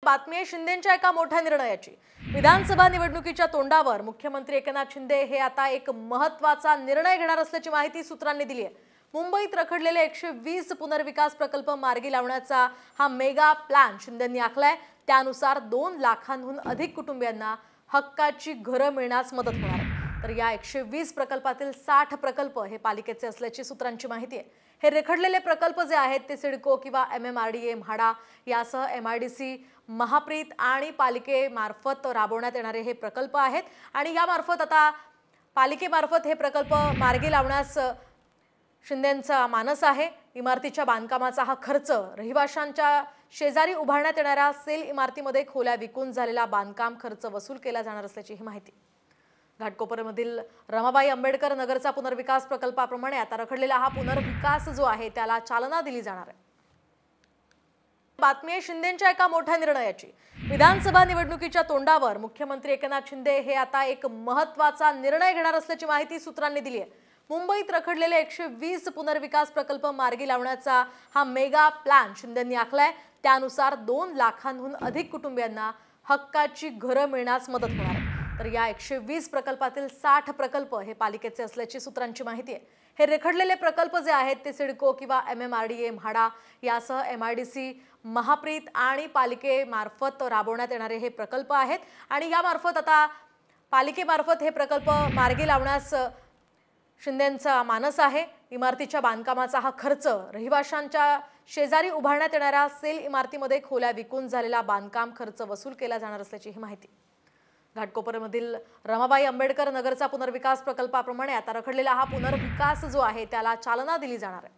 बातमी आहे शिंदेंच्या एका मोठ्या निर्णयाची। विधानसभा निवडणुकीच्या तोंडावर मुख्यमंत्री एकनाथ शिंदे हे आता एक महत्त्वाचा निर्णय घेणार असल्याची माहिती सूत्रांनी दिली आहे। मुंबईत रखडलेले 120 पुनर्विकास प्रकल्प मार्गी लावण्याचा हा मेगा प्लॅन शिंदेंनी आखलाय। त्यानुसार 2 लाखांहून अधिक कुटुंबियांना हक्काची घरं मिळण्यास मदत होणार आहे। तर या 120 प्रकल्पातील 60 प्रकल्प हे पालिकेचे असल्याची सूत्रांची माहिती आहे। हे रखडलेले प्रकल्प जे आहेत ते सिडको किंवा MMRDA म्हाडा यासह MIDC महाप्रीत आणि पालिकेमार्फत राबवण्यात येणारे हे प्रकल्प आहेत आणि यामार्फत आता पालिकेमार्फत हे प्रकल्प मार्गी लावण्यास शिंदेंचा मानस आहे। इमारतीच्या बांधकामाचा हा खर्च रहिवाशांच्या शेजारी उभारण्यात येणाऱ्या सेल इमारतीमध्ये खोल्या विकून झालेला बांधकाम खर्च वसूल केला जाणार असल्याची ही माहिती। घाटकोपरमधील रमाबाई आंबेडकर नगरचा पुनर्विकास प्रकल्पाप्रमाणे आता रखडलेला हा पुनर्विकास जो आहे त्याला चालना दिली जाणार आहे। बातमी आहे शिंदेंच्या एका मोठ्या निर्णयाची। विधानसभा निवडणुकीच्या तोंडावर मुख्यमंत्री एकनाथ शिंदे हे आता एक महत्त्वाचा निर्णय घेणार असल्याची माहिती सूत्रांनी दिली आहे। मुंबईत रखडलेले 120 पुनर्विकास प्रकल्प मार्गी लावण्याचा हा मेगा प्लॅन शिंदेंनी आखलाय। त्यानुसार 2 लाखांहून अधिक कुटुंबियांना हक्काची घरं मिळण्यास मदत होणार आहे। तर या 120 प्रकल्पातील 60 प्रकल्प हे पालिकेचे असल्याची सूत्रांची माहिती आहे। हे रखडलेले प्रकल्प जे आहेत ते सिडको किंवा MMRDA म्हाडा यासह MIDC महाप्रीत आणि पालिकेमार्फत राबवण्यात येणारे हे प्रकल्प आहेत आणि यामार्फत आता पालिकेमार्फत हे प्रकल्प मार्गी लावण्यास शिंदेंचा मानस आहे। इमारतीच्या बांधकामाचा हा खर्च रहिवाशांच्या शेजारी उभारण्यात येणाऱ्या सेल इमारतीमध्ये खोल्या विकून झालेला बांधकाम खर्च वसूल केला जाणार असल्याची ही माहिती। घाटकोपरमधील रमाबाई आंबेडकर नगरचा पुनर्विकास प्रकल्पाप्रमाणे आता रखडलेला हा पुनर्विकास जो आहे त्याला चालना दिली जाणार आहे।